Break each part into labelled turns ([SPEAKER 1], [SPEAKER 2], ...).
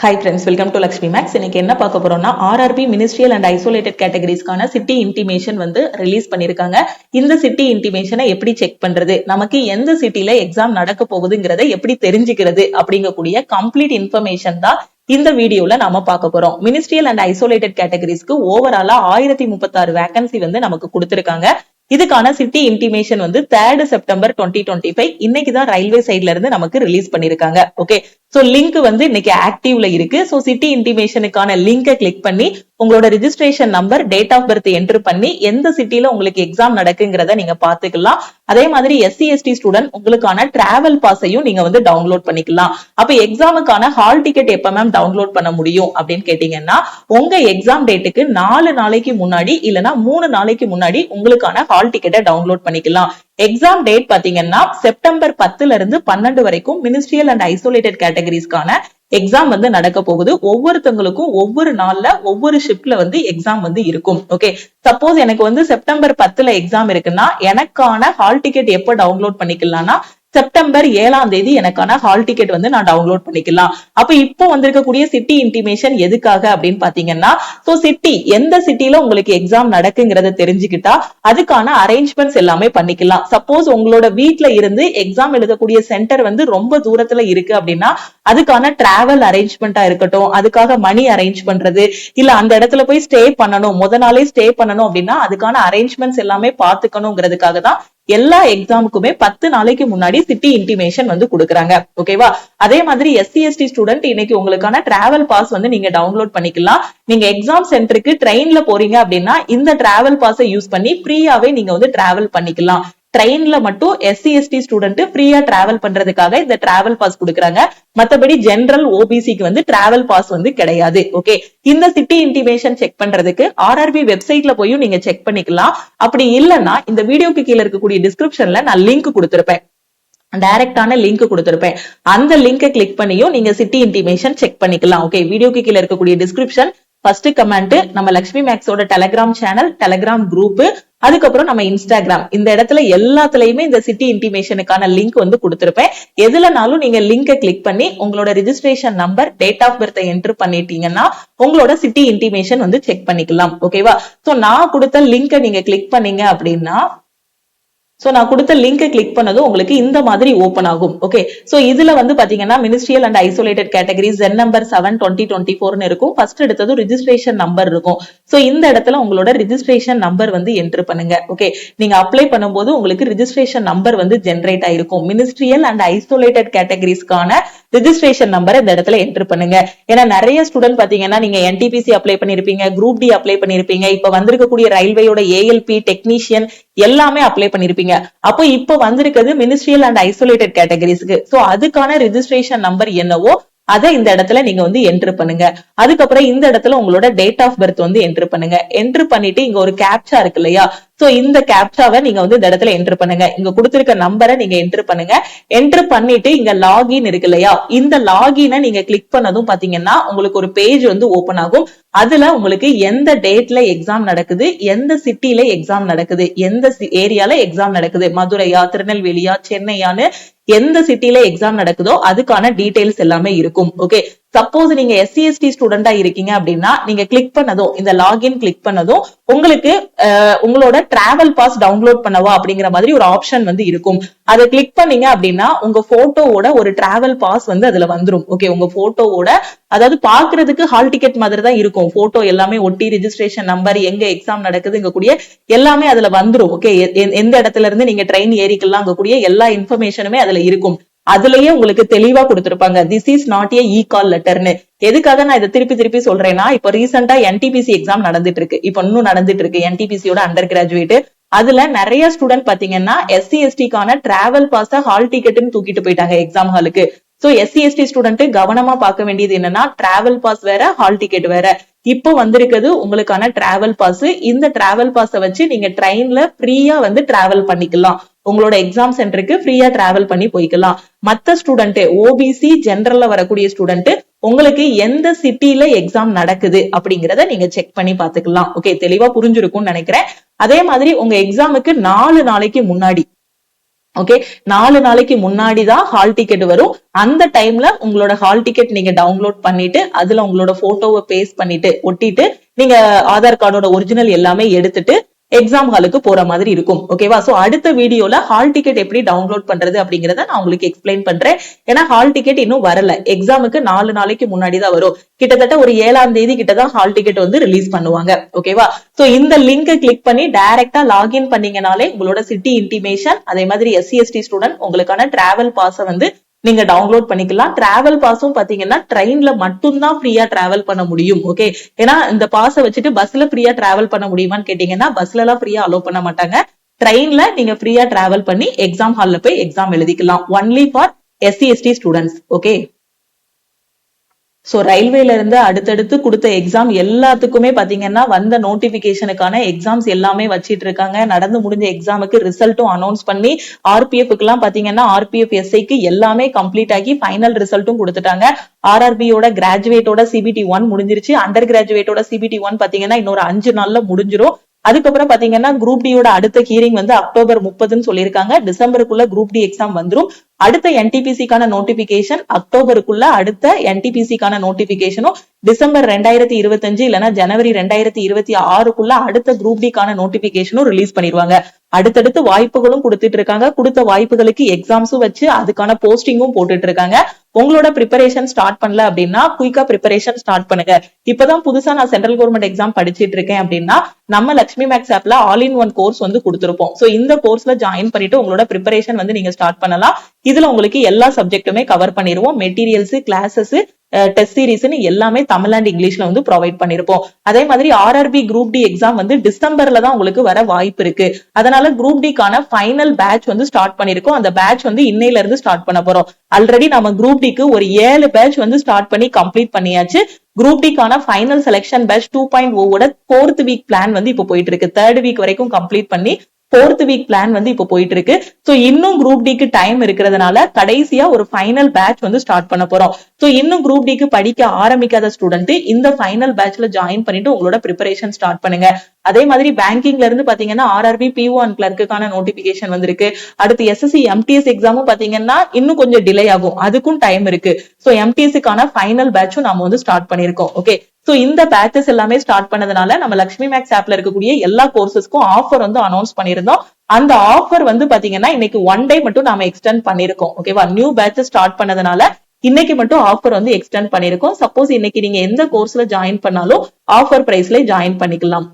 [SPEAKER 1] Hi friends, welcome to Lakshmi Max. இன்னைக்கு என்ன பார்க்க போறோம்னா RRB Ministerial and Isolated Categoriesக்கான சிட்டி இன்டிமேஷன் வந்து ரிலீஸ் பண்ணிருக்காங்க. இந்த சிட்டி இன்டிமேஷனை எப்படி செக் பண்றது, நமக்கு எந்த சிட்டில எக்ஸாம் நடக்க போகுதுங்கிறத எப்படி தெரிஞ்சுக்கிறது அப்படிங்கக்கூடிய கம்ப்ளீட் இன்ஃபர்மேஷன் தான் இந்த வீடியோல நாம பார்க்க போறோம். மினிஸ்ட்ரியல் அண்ட் ஐசோலேட்டட் கேட்டகரிஸ்க்கு ஓவராலா 1036 வேகன்சி வந்து நமக்கு கொடுத்திருக்காங்க. இதுக்கான சிட்டி இன்டிமேஷன் வந்து 3rd செப்டம்பர் 2025 இன்னைக்கு தான் ரயில்வே சைட்ல இருந்து நமக்கு ரிலீஸ் பண்ணிருக்காங்க. ஓகே, சோ லிங்க் வந்து இன்னைக்கு ஆக்டிவ்ல இருக்கு. சோ சிட்டி இன்டிமேஷனுக்கான லிங்கை கிளிக் பண்ணி உங்களோட registration number, date of birth enter பண்ணி எந்த சிட்டில உங்களுக்கு எக்ஸாம் நடக்குங்கிறத நீங்க பாத்துக்கலாம். அதே மாதிரி SC/ST ஸ்டூடெண்ட் உங்களுக்கான டிராவல் பாஸையும் நீங்க வந்து டவுன்லோட் பண்ணிக்கலாம். அப்ப எக்ஸாமுக்கான ஹால் டிக்கெட் எப்ப மேம் டவுன்லோட் பண்ண முடியும் அப்படின்னு கேட்டீங்கன்னா, உங்க எக்ஸாம் டேட்டுக்கு 4 நாளைக்கு முன்னாடி இல்லனா 3 நாளைக்கு முன்னாடி உங்களுக்கான ஹால் டிக்கெட்டை டவுன்லோட் பண்ணிக்கலாம். எக்ஸாம் டேட் பாத்தீங்கன்னா செப்டம்பர் 10ல இருந்து 12 வரைக்கும் மினிஸ்ட்ரியல் அண்ட் ஐசோலேட்டட் கேட்டகரிஸ்க்கான எக்ஸாம் வந்து நடக்க போகுது. ஒவ்வொருத்தவங்களுக்கும் ஒவ்வொரு நாள்ல ஒவ்வொரு ஷிப்ட்ல வந்து எக்ஸாம் வந்து இருக்கும். ஓகே, சப்போஸ் எனக்கு வந்து செப்டம்பர் 10ல எக்ஸாம் இருக்குன்னா எனக்கான ஹால் டிக்கெட் எப்ப டவுன்லோட் பண்ணிக்கலாம்னா செப்டம்பர் 7ஆம் தேதி எனக்கான ஹால் டிக்கெட் வந்து நான் டவுன்லோட் பண்ணிக்கலாம். அப்ப இப்போ வந்திருக்கக்கூடிய சிட்டி இன்டிமேஷன் எதுக்காக அப்படின்னு பாத்தீங்கன்னா, சோ சிட்டி எந்த சிட்டில உங்களுக்கு எக்ஸாம் நடக்குங்கிறத தெரிஞ்சுக்கிட்டா அதுக்கான அரேஞ்ச்மெண்ட்ஸ் எல்லாமே பண்ணிக்கலாம். சப்போஸ் உங்களோட வீட்ல இருந்து எக்ஸாம் எழுதக்கூடிய சென்டர் வந்து ரொம்ப தூரத்துல இருக்கு அப்படின்னா அதுக்கான டிராவல் அரேஞ்ச்மெண்டா இருக்கட்டும், அதுக்காக மணி அரேஞ்ச் பண்றது, இல்ல அந்த இடத்துல போய் ஸ்டே பண்ணணும், முத நாளே ஸ்டே பண்ணணும் அப்படின்னா அதுக்கான அரேஞ்ச்மெண்ட்ஸ் எல்லாமே பாத்துக்கணுங்கிறதுக்காக தான் எல்லா எக்ஸாமுக்குமே 10 நாளைக்கு முன்னாடி சிட்டி இன்டிமேஷன் வந்து கொடுக்குறாங்க. ஓகேவா? அதே மாதிரி SC/ST ஸ்டூடெண்ட் இன்னைக்கு உங்களுக்கான டிராவல் பாஸ் வந்து நீங்க டவுன்லோட் பண்ணிக்கலாம். நீங்க எக்ஸாம் சென்டருக்கு ட்ரெயின்ல போறீங்க அப்படின்னா இந்த டிராவல் பாஸை யூஸ் பண்ணி ஃப்ரீயாவே நீங்க வந்து டிராவல் பண்ணிக்கலாம். ட்ரெயின்ல மட்டும் SC/ST ஸ்டூடெண்ட் ஃப்ரீயா டிராவல் பண்றதுக்காக இந்த டிராவல் பாஸ் கொடுக்குறாங்க. மத்தபடி ஜெனரல் OBCக்கு வந்து டிராவல் பாஸ் வந்து கிடையாது. ஓகே, இந்த சிட்டி இன்டிமேஷன் செக் பண்றதுக்கு RRB வெப்சைட்ல போய் நீங்க செக் பண்ணிக்கலாம். அப்படி இல்லன்னா இந்த வீடியோக்கு கீழே இருக்கக்கூடிய டிஸ்கிரிப்ஷன்ல நான் லிங்க் கொடுத்திருப்பேன், டைரக்டான லிங்க் கொடுத்திருப்பேன். அந்த லிங்கை கிளிக் பண்ணியும் நீங்க சிட்டி இன்டிமேஷன் செக் பண்ணிக்கலாம். ஓகே, வீடியோக்கு கீழே இருக்கக்கூடிய டிஸ்கிரிப்ஷன், ஃபர்ஸ்ட் கமெண்ட், நம்ம லக்ஷ்மி மேக்ஸோட டெலிகிராம் சேனல், டெலிகிராம் குரூப், அதுக்கப்புறம் நம்ம இன்ஸ்டாகிராம், இந்த இடத்துல எல்லாத்துலயுமே இந்த சிட்டி இன்டிமேஷனுக்கான லிங்க் வந்து கொடுத்திருப்பேன். எதுலனாலும் நீங்க லிங்கை கிளிக் பண்ணி உங்களோட registration number, date of birth enter பண்ணிட்டீங்கன்னா உங்களோட சிட்டி இன்டிமேஷன் வந்து செக் பண்ணிக்கலாம். ஓகேவா? சோ நான் கொடுத்த லிங்கை நீங்க கிளிக் பண்ணீங்க அப்படின்னா, சோ நான் கொடுத்த லிங்கை கிளிக் பண்ணதும் உங்களுக்கு இந்த மாதிரி ஓபன் ஆகும். ஓகே, சோ இதுல வந்து பாத்தீங்கன்னா ministerial and isolated category ZEN number 7/2024 இருக்கும். ஃபர்ஸ்ட் எடுத்தது ரிஜிஸ்ட்ரேஷன் நம்பர் இருக்கும். சோ இந்த இடத்துல உங்களோட ரிஜிஸ்ட்ரேஷன் நம்பர் வந்து என்டர் பண்ணுங்க. ஓகே, நீங்க அப்ளை பண்ணும்போது உங்களுக்கு ரிஜிஸ்ட்ரேஷன் நம்பர் வந்து ஜெனரேட் ஆயிருக்கும். மினிஸ்ட்ரியல் அண்ட் ஐசோலேட்டட் கேட்டகரிஸ்க்கான ரிஜிஸ்ட்ரேஷன் நம்பர் இந்த இடத்துல என்டர் பண்ணுங்க. ஏன்னா நிறைய ஸ்டூடெண்ட் பாத்தீங்கன்னா நீங்க NTPC அப்ளை பண்ணிருப்பீங்க, குரூப் டி அப்ளை பண்ணிருப்பீங்க, இப்ப வந்திருக்கக்கூடிய ரயில்வேயோட ALP டெக்னீஷியன் எல்லாமே அப்ளை பண்ணிருப்பீங்க. அப்போ இப்ப வந்திருக்கிறது மினிஸ்ட்ரியல் அண்ட் ஐசோலேட்டட் கேட்டகரிஸ்க்கு. சோ அதுக்கான ரிஜிஸ்ட்ரேஷன் நம்பர் என்னவோ அதை இந்த இடத்துல நீங்க வந்து என்டர் பண்ணுங்க. அதுக்கப்புறம் இந்த இடத்துல உங்களோட டேட் ஆஃப் பர்த் வந்து என்டர் பண்ணுங்க. என்டர் பண்ணிட்டு இங்க ஒரு கேப்சா இருக்கு இல்லையா, சோ இந்த கேப்சாவை நீங்க வந்து இந்த இடத்துல என்டர் பண்ணுங்க. இங்க கொடுத்திருக்க நம்பரை நீங்க என்டர் பண்ணுங்க. என்டர் பண்ணிட்டு இங்க லாகின் இருக்கு இல்லையா, இந்த லாகினை நீங்க கிளிக் பண்ணதும் பாத்தீங்கன்னா உங்களுக்கு ஒரு பேஜ் வந்து ஓபன் ஆகும். அதுல உங்களுக்கு எந்த டேட்ல எக்ஸாம் நடக்குது, எந்த சிட்டில எக்ஸாம் நடக்குது, எந்த ஏரியால எக்ஸாம் நடக்குது, மதுரையா, திருநெல்வேலியா, சென்னையான்னு எந்த சிட்டில எக்ஸாம் நடக்குதோ அதுக்கான டீடைல்ஸ் எல்லாமே இருக்கும். ஓகே, சப்போஸ் நீங்க SC/ST ஸ்டூடெண்டா இருக்கீங்க அப்படின்னா நீங்க கிளிக் பண்ணதும், இந்த லாகின் கிளிக் பண்ணதும் உங்களுக்கு உங்களோட டிராவல் பாஸ் டவுன்லோட் பண்ணவா அப்படிங்கிற மாதிரி ஒரு ஆப்ஷன் வந்து இருக்கும். அதை கிளிக் பண்ணீங்க அப்படின்னா உங்க போட்டோவோட ஒரு டிராவல் பாஸ் வந்து அதுல வந்துரும். ஓகே, உங்க போட்டோவோட, அதாவது பாக்குறதுக்கு ஹால் டிக்கெட் மாதிரி தான் இருக்கும். போட்டோ எல்லாமே ஒட்டி ரிஜிஸ்ட்ரேஷன் நம்பர், எங்க எக்ஸாம் நடக்குதுங்க கூடிய எல்லாமே அதுல வந்துரும். ஓகே, எந்த இடத்துல இருந்து நீங்க ட்ரெயின் ஏறிக்கலாம் கூடிய எல்லா இன்ஃபர்மேஷனுமே அதுல இருக்கும். அதுலயே உங்களுக்கு தெளிவா கொடுத்திருப்பாங்க, திஸ் இஸ் நாட் ஏ இ-கால் லெட்டர்னு. எதுக்காக நான் இதை திருப்பி திருப்பி சொல்றேன்னா, இப்ப ரீசெண்டா NTPC எக்ஸாம் நடந்துட்டு இருக்கு, இப்ப இன்னும் நடந்துட்டு இருக்கு NTPCயோட அண்டர் கிராஜுவேட். அதுல நிறைய ஸ்டூடெண்ட் பாத்தீங்கன்னா SC/STக்கான டிராவல் பாஸ ஹால் டிக்கெட்னு தூக்கிட்டு போயிட்டாங்க எக்ஸாம் ஹாலுக்கு. சோ SC/ST ஸ்டூடெண்ட் கவனமா பார்க்க வேண்டியது என்னன்னா, டிராவல் பாஸ் வேற, ஹால் டிக்கெட் வேற. இப்போ வந்திருக்கிறது உங்களுக்கான டிராவல் பாஸ். இந்த டிராவல் பாஸ வச்சு நீங்க ட்ரெயின்ல ஃப்ரீயா வந்து டிராவல் பண்ணிக்கலாம். உங்களோட எக்ஸாம் சென்டருக்கு ஃப்ரீயா டிராவல் பண்ணி போய்க்கலாம். மத்த ஸ்டூடெண்ட் OBC ஜெனரல்ல வரக்கூடிய ஸ்டூடெண்ட் உங்களுக்கு எந்த சிட்டில எக்ஸாம் நடக்குது அப்படிங்கறத நீங்க செக் பண்ணி பாத்துக்கலாம். ஓகே, தெளிவா புரிஞ்சிருக்கும்னு நினைக்கிறேன். அதே மாதிரி உங்க எக்ஸாமுக்கு 4 நாளைக்கு முன்னாடி ஓகே, 4 நாளைக்கு முன்னாடி தான் ஹால் டிக்கெட் வரும். அந்த டைம்ல உங்களோட ஹால் டிக்கெட் நீங்க டவுன்லோட் பண்ணிட்டு அதுல உங்களோட போட்டோவை பேஸ்ட் பண்ணிட்டு ஒட்டிட்டு நீங்க ஆதார் கார்டோட ஒரிஜினல் எல்லாமே எடுத்துட்டு எக்ஸாம் ஹாலுக்கு போற மாதிரி இருக்கும். ஓகேவா? சோ அடுத்த வீடியோல ஹால் டிக்கெட் எப்படி டவுன்லோட் பண்றது அப்படிங்கறத நான் உங்களுக்கு எக்ஸ்பிளைன் பண்றேன். ஏன்னா ஹால் டிக்கெட் இன்னும் வரல, எக்ஸாமுக்கு 4 நாளைக்கு முன்னாடி தான் வரும். கிட்டத்தட்ட ஒரு 7ஆம் தேதி கிட்டதான் ஹால் டிக்கெட் வந்து ரிலீஸ் பண்ணுவாங்க. ஓகேவா? சோ இந்த லிங்கை கிளிக் பண்ணி டைரக்டா லாகின் பண்ணீங்கனாலே உங்களோட சிட்டி இன்டிமேஷன், அதே மாதிரி SC ST ஸ்டூடெண்ட் உங்களுக்கான டிராவல் பாஸ வந்து நீங்க டவுன்லோட் பண்ணிக்கலாம். டிராவல் பாஸும் பாத்தீங்கன்னா ட்ரெயின்ல மட்டும்தான் ஃப்ரீயா டிராவல் பண்ண முடியும். ஓகே, ஏன்னா இந்த பாஸை வச்சுட்டு பஸ்ல ஃப்ரீயா டிராவல் பண்ண முடியுமான்னு கேட்டீங்கன்னா பஸ்ல எல்லாம் ஃப்ரீயா அலோவ் பண்ண மாட்டாங்க. ட்ரெயின்ல நீங்க ஃப்ரீயா டிராவல் பண்ணி எக்ஸாம் ஹால்ல போய் எக்ஸாம் எழுதிக்கலாம். Only for SC ST students. Okay, so ரயில்வேல இருந்து அடுத்தடுத்து கொடுத்த எக்ஸாம் எல்லாத்துக்குமே பாத்தீங்கன்னா வந்த நோட்டிபிகேஷனுக்கான எக்ஸாம்ஸ் எல்லாமே வச்சிட்டு இருக்காங்க. நடந்து முடிஞ்ச எக்ஸாமுக்கு ரிசல்ட்டும் அனௌன்ஸ் பண்ணி RPF எல்லாம் பாத்தீங்கன்னா RPF SIக்கு எல்லாமே கம்ப்ளீட் ஆகி ஃபைனல் ரிசல்ட்டும் கொடுத்துட்டாங்க. RRBயோட கிராஜுவேட்டோட CBT 1 முடிஞ்சிருச்சு. அண்டர் கிராஜுவேட்டோட CBT 1 பாத்தீங்கன்னா இன்னொரு 5 நாள்ல முடிஞ்சிரும். அதுக்கப்புறம் பாத்தீங்கன்னா குரூப் டியோட அடுத்த ஹியரிங் வந்து அக்டோபர் 30ன்னு சொல்லியிருக்காங்க. டிசம்பருக்குள்ள குரூப் டி எக்ஸாம் வந்துரும். அடுத்த NTPCக்கான நோட்டிபிகேஷன் அக்டோபருக்குள்ள, அடுத்த NTPCக்கான நோட்டிபிகேஷனும் டிசம்பர் 2025 இல்லைன்னா ஜனவரி 2026க்குள்ள அடுத்த குரூப் டிக்கான நோட்டிபிகேஷனும் ரிலீஸ் பண்ணிடுவாங்க. அடுத்தடுத்து வாய்ப்புகளும் கொடுத்துட்டு இருக்காங்க. கொடுத்த வாய்ப்புகளுக்கு எக்ஸாம்ஸும் வச்சு அதுக்கான போஸ்டிங்கும் போட்டுட்டு இருக்காங்க. உங்களோட ப்ரிப்பரேஷன் ஸ்டார்ட் பண்ணல அப்படின்னா குயிக்கா ப்ரிப்பரேஷன் ஸ்டார்ட் பண்ணுங்க. இப்பதான் புதுசா நான் சென்ட்ரல் கவர்மெண்ட் எக்ஸாம் படிச்சிட்டு இருக்கேன் அப்படின்னா நம்ம லட்சுமி மேக்ஸ் ஆப்ல ஆல் இன் ஒன் கோர்ஸ் வந்து கொடுத்திருப்போம். சோ இந்த கோர்ஸ்ல ஜாயின் பண்ணிட்டு உங்களோட ப்ரிப்பரேஷன் வந்து நீங்க ஸ்டார்ட் பண்ணலாம். இதுல உங்களுக்கு எல்லா சப்ஜெக்ட்டுமே கவர் பண்ணிடுவோம். மெட்டீரியல்ஸ், கிளாஸஸ், டெஸ்ட் சீரிஸ்னு எல்லாமே தமிழ் அண்ட் இங்கிலீஷ்ல வந்து ப்ரொவைட் பண்ணிருப்போம். அதே மாதிரி RRB குரூப் டி எக்ஸாம் வந்து டிசம்பர்ல தான் உங்களுக்கு வர வாய்ப்பு இருக்கு. அதனால குரூப் டிக்கான ஃபைனல் பேட்ச் வந்து ஸ்டார்ட் பண்ணிருக்கோம். அந்த பேட்ச் வந்து இன்னையில இருந்து ஸ்டார்ட் பண்ண போறோம். ஆல்ரெடி நம்ம குரூப் டிக்கு ஒரு 7 பேட்ச் வந்து ஸ்டார்ட் பண்ணி கம்ப்ளீட் பண்ணியாச்சு. குரூப் டிக்கான final selection batch 2.0 4th week plan வந்து இப்போ போயிட்டு இருக்கு. 3rd வீக் வரைக்கும் கம்ப்ளீட் பண்ணி 4th வீக் பிளான் வந்து இப்போ போயிட்டு இருக்கு. சோ இன்னும் குரூப் டிக்கு டைம் இருக்கிறதுனால கடைசியா ஒரு ஃபைனல் பேட்ச் வந்து ஸ்டார்ட் பண்ண போறோம். சோ இன்னும் குரூப் டிக்கு படிக்க ஆரம்பிக்காத ஸ்டூடெண்ட் இந்த ஃபைனல் பேட்ச்ல ஜாயின் பண்ணிட்டு உங்களோட ப்ரிப்பரேஷன் ஸ்டார்ட் பண்ணுங்க. அதே மாதிரி பேங்கிங்ல இருந்து பாத்தீங்கன்னா RRB PO அண்ட் கிளர்க்குக்கான நோட்டிபிகேஷன் வந்திருக்கு. அடுத்து SSC MTS எக்ஸாமும் பாத்தீங்கன்னா இன்னும் கொஞ்சம் டிலே ஆகும், அதுக்கும் டைம் இருக்கு. சோ MTSக்கான ஃபைனல் பேட்சும் நாம வந்து ஸ்டார்ட் பண்ணிருக்கோம். ஓகே, சோ இந்த பேட்சஸ் எல்லாமே ஸ்டார்ட் பண்ணதுனால நம்ம லட்சுமி மேக்ஸ் ஆப்ல இருக்கக்கூடிய எல்லா கோர்சஸ்க்கும் ஆஃபர் வந்து அனௌன்ஸ் பண்ணிருந்தோம். அந்த ஆஃபர் வந்து பாத்தீங்கன்னா இன்னைக்கு 1 டே மட்டும் நாம எக்ஸ்டெண்ட் பண்ணிருக்கோம். ஓகேவா? நியூ பேட்ச் ஸ்டார்ட் பண்ணதுனால இன்னைக்கு மட்டும் ஆஃபர் வந்து எக்ஸ்டெண்ட் பண்ணிருக்கோம். சப்போஸ் இன்னைக்கு நீங்க எந்த கோர்ஸ்ல ஜாயின் பண்ணாலும் ஆஃபர் பிரைஸ்ல ஜாயின் பண்ணிக்கலாம்.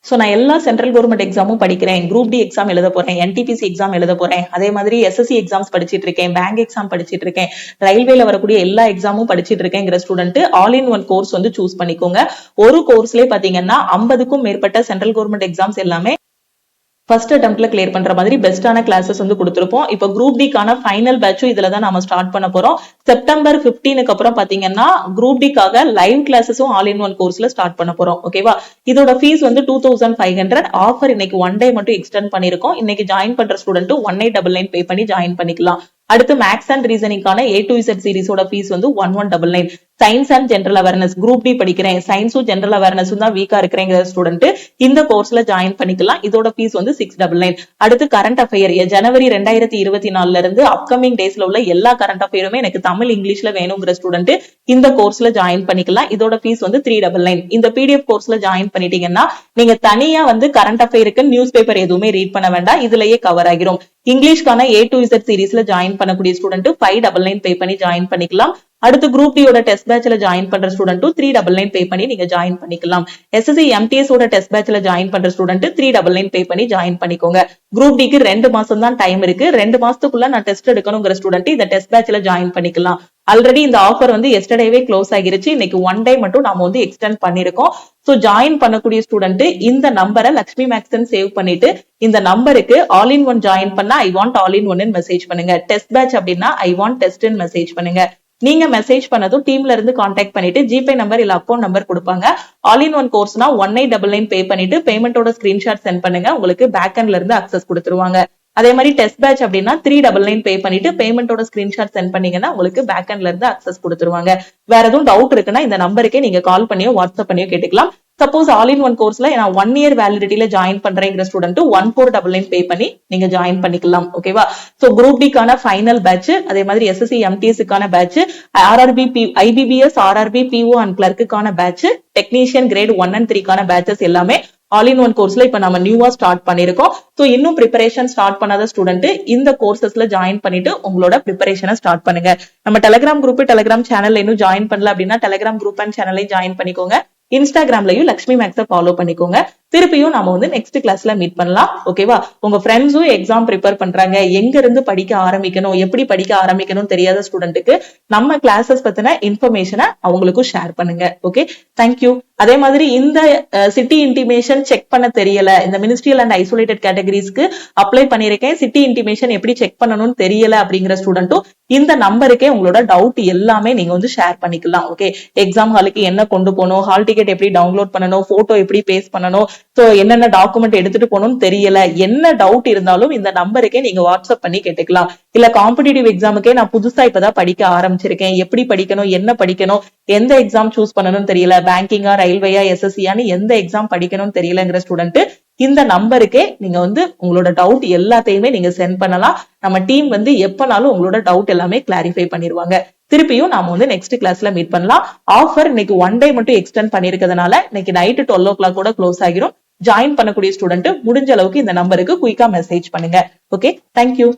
[SPEAKER 1] சோ நான் எல்லா சென்ட்ரல் கவர்மெண்ட் எக்ஸாமும் படிக்கிறேன். குரூப் டி எக்ஸாம் எழுத போறேன், NTPC எக்ஸாம் எழுத போறேன், அதே மாதிரி SSC எக்ஸாம்ஸ் படிச்சிட்டு இருக்கேன், பேங்க் எக்ஸாம் படிச்சிட்டு இருக்கேன், ரயில்வேல வரக்கூடிய எல்லா எக்ஸாமும் படிச்சிட்டு இருக்கேங்கிற student all in one course வந்து சூஸ் பண்ணிக்கோங்க. ஒரு கோர்ஸ்லயே பாத்தீங்கன்னா 50க்கும் மேற்பட்ட சென்ட்ரல் கவர்மெண்ட் எக்ஸாம்ஸ் எல்லாமே ஃபர்ஸ்ட் அட்டெம்ப்ட்ல கிளியர் பண்ற மாதிரி பெஸ்டான கிளாஸஸ் வந்து கொடுத்திருப்போம். இப்போ குரூப் டிக்கான ஃபைனல் பேட்சும் இதுல தான் நாம ஸ்டார்ட் பண்ண போறோம். செப்டம்பர் 15க்கு அப்புறம் பாத்தீங்கன்னா குரூப் டிக்காக லைவ் கிளாஸஸும் ஆல் இன் ஒன் கோர்ஸ்ல ஸ்டார்ட் பண்ண போறோம். ஓகேவா? இதோட ஃபீஸ் வந்து 2500. ஆஃபர் இன்னைக்கு 1 டே மட்டும் எக்ஸ்டெண்ட் பண்ணிருக்கோம். இன்னைக்கு ஜாயின் பண்ற ஸ்டூடெண்ட் 1899 பே பண்ணி ஜாயின் பண்ணிக்கலாம். அடுத்து மேக்ஸ் அண்ட் ரீசனிங்கான A to Z சீரிஸோட ஃபீஸ் வந்து 1199. Science and general awareness, group D படிக்கிறேன், சயின்ஸும் ஜெனரல் அவேர்னஸும் தான் வீக்கா இருக்கிறேங்கிற ஸ்டூடெண்ட் இந்த கோர்ஸ்ல ஜாயின் பண்ணிக்கலாம். இதோட ஃபீஸ் வந்து 699. அடுத்து கரண்ட் அஃபேர், ஜனவரி 2024ல இருந்து அப்கமிங் டேஸ்ல உள்ள எல்லா கரண்ட் அஃபேருமே எனக்கு தமிழ் இங்கிலீஷ்ல வேணுங்கிற ஸ்டூடெண்ட் இந்த கோர்ஸ்ல ஜாயின் பண்ணிக்கலாம். இதோட ஃபீஸ் வந்து 399. இந்த PDF கோர்ஸ்ல ஜாயின் பண்ணிட்டீங்கன்னா நீங்க தனியா வந்து கரண்ட் அஃபேருக்கு நியூஸ் பேப்பர் எதுவுமே ரீட் பண்ண வேண்டாம், இதுலயே கவர் ஆகிரும். இங்கிலீஷ்கான A to Z சீரிஸ்ல ஜாயின் பண்ணக்கூடிய ஸ்டூடெண்ட் 599 பே பண்ணி ஜாயின் பண்ணிக்கலாம். அடுத்து குரூப் டியோட டெஸ்ட் பேட்ச்ல ஜாயின் பண்ற ஸ்டூடெண்ட்டும் 399 பே பண்ணி நீங்க ஜாயின் பண்ணிக்கலாம். SSC MTS ஓட டெஸ்ட் பேட்ச்ல ஜாயின் பண்ற ஸ்டூடெண்ட் 399 பே பண்ணி ஜாயின் பண்ணிக்கோங்க. குரூப் டிக்கு 2 மாசம் தான் டைம் இருக்கு. 2 மாசத்துக்குள்ள நான் டெஸ்ட் எடுக்கணுங்கிற ஸ்டூடெண்ட் இந்த டெஸ்ட் பேட்ச்ல ஜாயின் பண்ணிக்கலாம். ஆல்ரெடி இந்த ஆஃபர் வந்து எஸ்டர்டேவே க்ளோஸ் ஆகிருச்சு. இன்னைக்கு 1 டே மட்டும் நாம வந்து எக்ஸ்டெண்ட் பண்ணிருக்கோம். சோ ஜாயின் பண்ணக்கூடிய ஸ்டூடெண்ட் இந்த நம்பரை லட்சுமி மேக்ஸ் சேவ் பண்ணிட்டு இந்த நம்பருக்கு ஆல் இன் ஒன் ஜாயின் பண்ணா I want all in one message பண்ணுங்க. டெஸ்ட் பேட்ச் அப்படின்னா ஐ வாண்ட் டெஸ்ட் மெசேஜ் பண்ணுங்க. நீங்க மெசேஜ் பண்ணதும் டீம்ல இருந்து கான்டாக்ட் பண்ணிட்டு ஜிபே நம்பர் இல்ல அக்கௌண்ட் நம்பர் கொடுப்பாங்க. ஆல் இன் ஒன் கோர்ஸ்னா 1899 பே பண்ணிட்டு பேமெண்டோட ஸ்கிரீன்ஷாட் சென்ட் பண்ணுங்க. உங்களுக்கு பேக் எண்ட்ல இருந்து அக்சஸ் கொடுத்துருவாங்க. அதே மாதிரி டெஸ்ட் பேட்ச் அப்படின்னா 399 பே பண்ணிட்டு பேமெண்டோட ஸ்கிரீன்ஷாட் சென்ட் பண்ணீங்கன்னா உங்களுக்கு பேக் எண்ட்ல இருந்து அக்சஸ் கொடுத்துருவாங்க. வேற எதுவும் டவுட் இருக்குன்னா இந்த நம்பருக்கே நீங்க கால் பண்ணியோ வாட்ஸ்அப் பண்ணியோ கேட்டுக்கலாம். சப்போஸ் ஆல் இன் ஒன் கோர்ஸ்ல நான் 1 இயர் வேலிடிட்டியில ஜாயின் பண்றேங்கிற ஸ்டூடெண்ட் 1499 பே பண்ணி நீங்க ஜாயின் பண்ணிக்கலாம். ஓகேவா? சோ குரூப் டிக்கான ஃபைனல் பேட்ச், அதே மாதிரி எஸ்எஸ்சி எம்டிஎஸ்க்கான batch, RRB IBPS RRB PO and கிளர்க்குக்கான பேட்ச், டெக்னீஷியன் கிரேட் 1 and 3க்கான பேட்சஸ் எல்லாமே ஆல் இன் ஒன் கோர்ஸ்ல இப்ப நம்ம நியூவா ஸ்டார்ட் பண்ணிருக்கோம். சோ இன்னும் ப்ரிப்பரேஷன் ஸ்டார்ட் பண்ணாத ஸ்டூடெண்ட் இந்த கோர்சஸ்ல ஜாயின் பண்ணிட்டு உங்களோட ப்ரிப்பரேஷனை ஸ்டார்ட் பண்ணுங்க. நம்ம டெலிகிராம் குரூப், டெலிகிராம் சேனல்ல இன்னும் ஜாயின் பண்ணல அப்படின்னா டெலிகிராம் குரூப் அண்ட் சேனலையும் ஜாயின் பண்ணிக்கோங்க. இன்ஸ்டாகிராம்லயும் லக்ஷ்மி மேக்ஸை ஃபாலோ பண்ணிக்கோங்க. திருப்பியும் நாம வந்து நெக்ஸ்ட் கிளாஸ்ல மீட் பண்ணலாம். ஓகேவா? உங்க ஃப்ரெண்ட்ஸும் எக்ஸாம் ப்ரிப்பேர் பண்றாங்க, எங்க இருந்து படிக்க ஆரம்பிக்கணும், எப்படி படிக்க ஆரம்பிக்கணும் தெரியாத ஸ்டூடெண்ட்டுக்கு நம்ம கிளாஸஸ் பத்தின இன்ஃபர்மேஷனை அவங்களுக்கும் ஷேர் பண்ணுங்க. Okay, thank you. அதே மாதிரி இந்த சிட்டி இன்டிமேஷன் செக் பண்ண தெரியல, இந்த மினிஸ்ட்ரியல் அண்ட் ஐசோலேட்டட் கேட்டகரிஸ்க்கு அப்ளை பண்ணிருக்கேன், சிட்டி இன்டிமேஷன் எப்படி செக் பண்ணணும்னு தெரியல அப்படிங்கிற ஸ்டூடெண்ட்டும் இந்த நம்பருக்கே உங்களோட டவுட் எல்லாமே நீங்க வந்து ஷேர் பண்ணிக்கலாம். ஓகே, எக்ஸாம் ஹாலுக்கு என்ன கொண்டு போகணும், ஹால் டிக்கெட் எப்படி டவுன்லோட் பண்ணணும், போட்டோ எப்படி பேஸ்ட் பண்ணணும், சோ என்னென்ன டாக்குமெண்ட் எடுத்துட்டு போகணும்னு தெரியல, என்ன டவுட் இருந்தாலும் இந்த நம்பருக்கே நீங்க வாட்ஸ்அப் பண்ணி கேட்டுக்கலாம். இல்ல காம்படிட்டிவ் எக்ஸாமுக்கே நான் புதுசா இப்பதான் படிக்க ஆரம்பிச்சிருக்கேன், எப்படி படிக்கணும், என்ன படிக்கணும், எந்த எக்ஸாம் சூஸ் பண்ணணும்னு தெரியல, பேங்கிங்கா ரயில்வேயா எஸ்எஸ்சியான்னு எந்த எக்ஸாம் படிக்கணும்னு தெரியலங்கிற ஸ்டூடெண்ட் இந்த நம்பருக்கே நீங்க வந்து உங்களோட டவுட் எல்லாத்தையுமே நீங்க சென்ட் பண்ணலாம். நம்ம டீம் வந்து எப்பனாலும் உங்களோட டவுட் எல்லாமே கிளாரிஃபை பண்ணிருவாங்க. திருப்பியும் நாம வந்து நெக்ஸ்ட் கிளாஸ்ல மீட் பண்ணலாம். ஆஃபர் இன்னைக்கு 1 day மட்டும் எக்ஸ்டெண்ட் பண்ணிருக்கிறதுனால இன்னைக்கு நைட்டு 12 o'clock கூட க்ளோஸ் ஆகிரும். ஜாயின் பண்ணக்கூடிய ஸ்டூடெண்ட் முடிஞ்ச அளவுக்கு இந்த நம்பருக்கு குயிக்கா மெசேஜ் பண்ணுங்க. Okay, thank you.